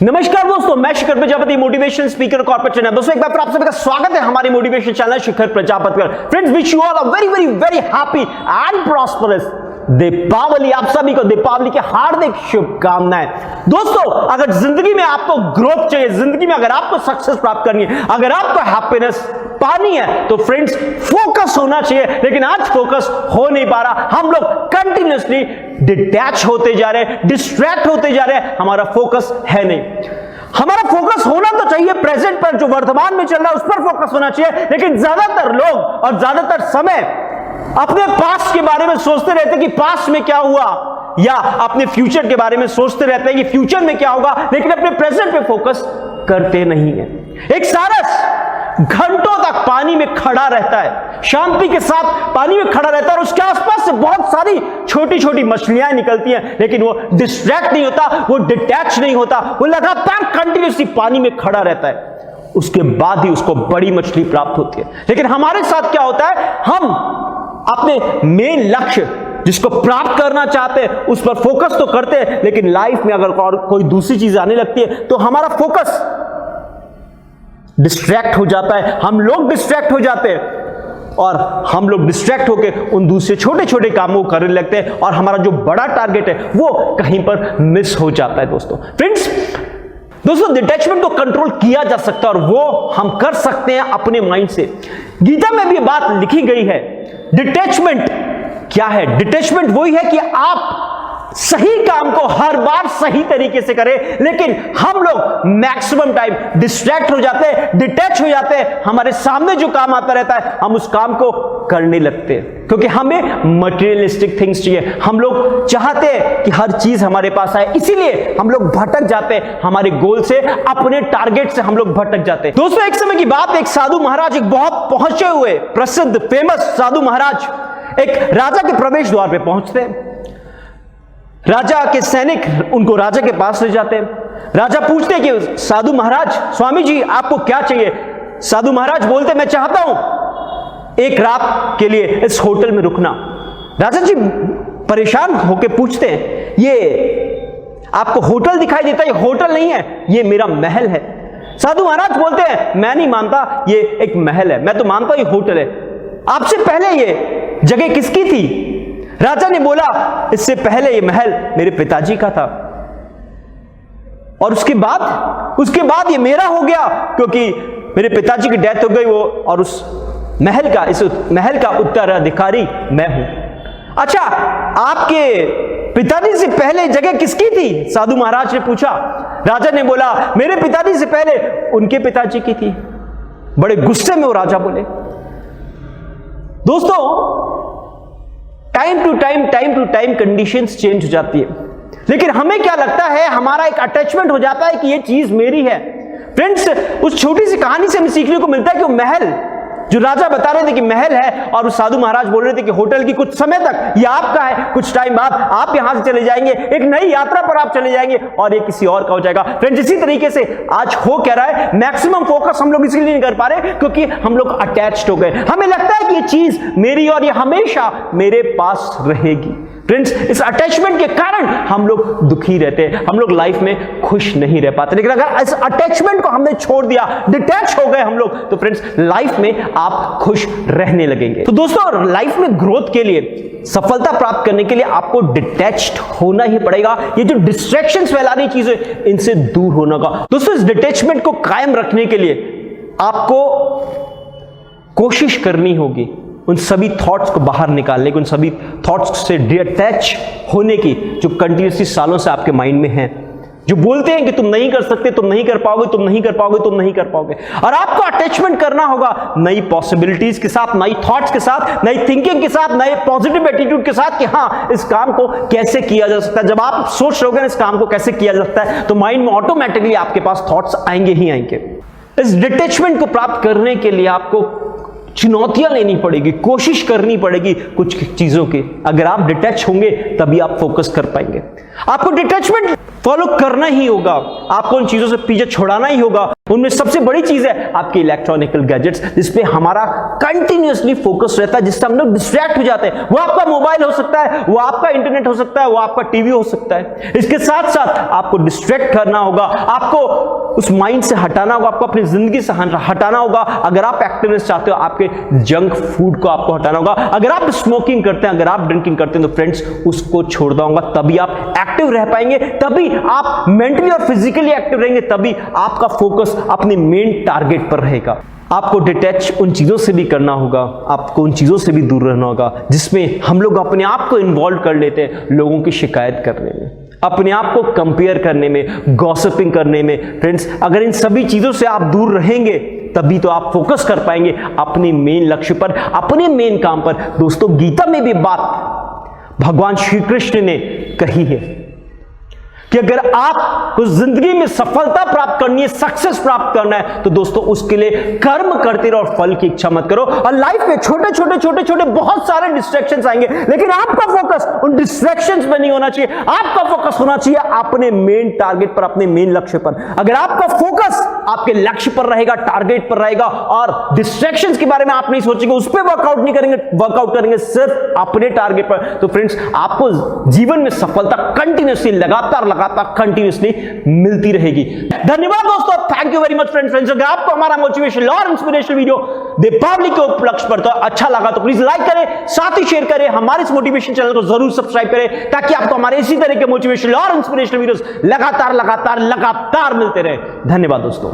नमस्कार दोस्तों, मैं Shikhar Prajapati, motivation speaker, corporate trainer. दोस्तों एक बार फिर आप सभी का स्वागत है हमारे मोटिवेशन चैनल शिखर प्रजापति पर। Friends, wish you all a very very very happy and prosperous Deepawali. आप सभी को दीपावली की हार्दिक शुभकामनाएं। दोस्तों, अगर जिंदगी में आपको ग्रोथ चाहिए, जिंदगी में अगर आपको सक्सेस प्राप्त करनी है, अगर आपको हैप्पीनेस पानी है, तो फ्रेंड्स फोकस होना चाहिए। लेकिन आज फोकस हो नहीं पा रहा। हम लोग कंटिन्यूअसली डिटैच होते जा रहे हैं, डिस्ट्रैक्ट होते जा रहे हैं, हमारा फोकस है नहीं। हमारा फोकस होना तो चाहिए प्रेजेंट पर, जो वर्तमान में चल रहा है उस पर फोकस होना चाहिए। लेकिन ज्यादातर लोग और ज्यादातर समय अपने पास्ट के बारे में सोचते रहते हैं कि पास्ट में क्या हुआ, या अपने फ्यूचर के बारे में सोचते रहते हैं कि फ्यूचर में क्या होगा, लेकिन अपने प्रेजेंट पे फोकस करते नहीं है। एक सारस घंटों तक पानी में खड़ा रहता है, शांति के साथ पानी में खड़ा रहता है, और उसके आसपास से बहुत सारी छोटी छोटी मछलियां निकलती हैं, लेकिन वो डिस्ट्रैक्ट नहीं होता, वो डिटैच नहीं होता, वो लगातार कंटिन्यूसली पानी में खड़ा रहता है। उसके बाद ही उसको बड़ी मछली प्राप्त होती है। लेकिन हमारे साथ क्या होता है, हम अपने मेन लक्ष्य जिसको प्राप्त करना चाहते हैं उस पर फोकस तो करते हैं, लेकिन लाइफ में अगर कोई दूसरी चीज आने लगती है तो हमारा फोकस डिस्ट्रैक्ट हो जाता है। हम लोग डिस्ट्रैक्ट हो जाते हैं, और हम लोग डिस्ट्रैक्ट होकर उन दूसरे छोटे छोटे कामों को करने लगते हैं, और हमारा जो बड़ा टारगेट है वो कहीं पर मिस हो जाता है। दोस्तों डिटैचमेंट को कंट्रोल किया जा सकता है, और वो हम कर सकते हैं अपने माइंड से। गीता में भी बात लिखी गई है। डिटैचमेंट क्या है? डिटैचमेंट वही है कि आप सही काम को हर बार सही तरीके से करें, लेकिन हम लोग मैक्सिमम टाइम डिस्ट्रैक्ट हो जाते हैं, डिटैच हो जाते हैं। हमारे सामने जो काम आता रहता है हम उस काम को करने लगते हैं, क्योंकि हमें मटेरियलिस्टिक थिंग्स चाहिए। हम लोग चाहते हैं कि हर चीज हमारे पास आए, इसीलिए हम लोग भटक जाते हैं हमारे गोल से, अपने टारगेट से हम लोग भटक जाते हैं। दोस्तों एक समय की बात, एक साधु महाराज, एक बहुत पहुंचे हुए प्रसिद्ध फेमस साधु महाराज एक राजा के प्रवेश द्वार पे पहुंचते हैं। राजा के सैनिक उनको राजा के पास ले जाते हैं। राजा पूछते हैं कि साधु महाराज, स्वामी जी आपको क्या चाहिए? साधु महाराज बोलते, मैं चाहता हूं एक रात के लिए इस होटल में रुकना। राजा जी परेशान होकर पूछते हैं, ये आपको होटल दिखाई देता है? ये होटल नहीं है, ये मेरा महल है। साधु महाराज बोलते हैं, मैं नहीं मानता, ये एक महल है, मैं तो मानता हूं ये होटल है। आपसे पहले ये जगह किसकी थी? राजा ने बोला, इससे पहले ये महल मेरे पिताजी का था, और उसके बाद ये मेरा हो गया, क्योंकि मेरे पिताजी की डेथ हो गई वो, और इस महल का उत्तराधिकारी मैं हूं। अच्छा, आपके पिताजी से पहले जगह किसकी थी? साधु महाराज ने पूछा। राजा ने बोला, मेरे पिताजी से पहले उनके पिताजी की थी। बड़े गुस्से में वो राजा बोले। दोस्तों time to time conditions change हो जाती है, लेकिन हमें क्या लगता है, हमारा एक अटैचमेंट हो जाता है कि ये चीज मेरी है। फ्रेंड्स, उस छोटी सी कहानी से हमें सीखने को मिलता है कि वो महल जो राजा बता रहे थे कि महल है, और उस साधु महाराज बोल रहे थे कि होटल की कुछ समय तक ये आपका है, कुछ टाइम बाद आप यहां से चले जाएंगे, एक नई यात्रा पर आप चले जाएंगे, और ये किसी और का हो जाएगा। फ्रेंड्स, इसी तरीके से आज हो क्या रहा है, मैक्सिमम फोकस हम लोग इसलिए नहीं कर पा रहे क्योंकि हम लोग अटैच्ड हो गए। हमें लगता है कि ये चीज मेरी और ये हमेशा मेरे पास रहेगी। फ्रेंड्स, इस अटैचमेंट के कारण हम लोग दुखी रहते हैं, हम लोग लाइफ में खुश नहीं रह पाते। लेकिन अगर इस अटैचमेंट को हमने छोड़ दिया, डिटैच हो गए हम लोग, तो फ्रेंड्स लाइफ में आप खुश रहने लगेंगे। तो दोस्तों लाइफ में ग्रोथ के लिए, सफलता प्राप्त करने के लिए आपको डिटैच्ड होना ही पड़ेगा। ये जो डिस्ट्रैक्शंस फैला रही चीजें, इनसे दूर होना का। दोस्तों इस डिटैचमेंट को कायम रखने के लिए आपको कोशिश करनी होगी उन सभी थॉट्स को बाहर निकालने की, उन सभी थॉट्स से डिटैच होने की जो कंटिन्यूसली सालों से आपके माइंड में हैं, जो बोलते हैं कि तुम नहीं कर सकते, तुम नहीं कर पाओगे, तुम नहीं कर पाओगे, तुम नहीं कर पाओगे। और आपको अटैचमेंट करना होगा नई पॉसिबिलिटीज के साथ, नई थॉट्स के साथ, नई थिंकिंग के साथ, नए पॉजिटिव एटीट्यूड के साथ कि हाँ इस काम को कैसे किया जा सकता है। जब आप सोच रहोगे इस काम को कैसे किया जा सकता है, तो माइंड में ऑटोमेटिकली आपके पास थॉट्स आएंगे ही आएंगे। इस डिटैचमेंट को प्राप्त करने के लिए आपको चुनौतियां लेनी पड़ेगी, कोशिश करनी पड़ेगी कुछ चीजों की। अगर आप डिटैच होंगे तभी आप फोकस कर पाएंगे। आपको डिटैचमेंट फॉलो करना ही होगा, आपको उन चीजों से पीछे छुड़ाना ही होगा। उनमें सबसे बड़ी चीज है आपके इलेक्ट्रॉनिकल गैजेट्स, जिसपे हमारा कंटिन्यूअसली फोकस रहता है, जिससे हम लोग डिस्ट्रैक्ट हो जाते हैं। वो आपका मोबाइल हो सकता है, वो आपका इंटरनेट हो सकता है, वो आपका टीवी हो सकता है। इसके साथ साथ आपको डिस्ट्रैक्ट करना होगा, आपको उस माइंड से हटाना होगा, आपको अपनी जिंदगी से हटाना होगा। अगर आप एक्टिवनेस चाहते हो, आपके जंक फूड को आपको हटाना होगा। अगर आप स्मोकिंग करते हैं, अगर आप ड्रिंकिंग करते हैं, तो फ्रेंड्स उसको छोड़ना होगा, तभी आप एक्टिव रह पाएंगे, तभी आप मेंटली और फिजिकली एक्टिव रहेंगे, तभी आपका फोकस अपने मेन टारगेट पर रहेगा। आपको डिटैच उन चीजों से भी करना होगा, आपको उन चीजों से भी दूर रहना होगा जिसमें हम लोग अपने आप को इन्वॉल्व कर लेते हैं लोगों की शिकायत करने में, अपने आप को कंपेयर करने में, गॉसिपिंग करने में। फ्रेंड्स, अगर इन सभी चीजों से आप दूर रहेंगे, तभी तो आप फोकस कर पाएंगे अपने मेन लक्ष्य पर, अपने मेन काम पर। दोस्तों, गीता में भी बात भगवान श्री कृष्ण ने कही है कि अगर आपको जिंदगी में सफलता प्राप्त करनी है, सक्सेस प्राप्त करना है, तो दोस्तों उसके लिए कर्म करते रहो और फल की इच्छा मत करो। और लाइफ में छोटे छोटे छोटे छोटे बहुत सारे डिस्ट्रैक्शंस आएंगे, लेकिन आपका फोकस उन डिस्ट्रैक्शंस में नहीं होना चाहिए। आपका फोकस होना चाहिए अपने मेन टारगेट पर, अपने मेन लक्ष्य पर। अगर आपका फोकस आपके लक्ष्य पर रहेगा, टारगेट पर रहेगा, और डिस्ट्रैक्शंस के बारे में आप नहीं सोचेंगे, उस पर वर्कआउट करेंगे सिर्फ अपने टारगेट पर, तो फ्रेंड्स आपको जीवन में सफलता कंटिन्यूअसली लगातार कंटिन्यूअसली मिलती रहेगी। धन्यवाद दोस्तों, thank you very much friends. अगर आपको हमारा मोटिवेशन और इंस्पिरेशनल वीडियो दीपावली के उपलक्ष्य पर तो अच्छा लगा तो प्लीज लाइक करें, साथ ही शेयर करें। हमारे इस मोटिवेशन चैनल को जरूर सब्सक्राइब करें, ताकि आपको हमारे इसी तरह के मोटिवेशन और इंस्पिरेशनल वीडियोस लगातार मिलते रहे। धन्यवाद दोस्तों।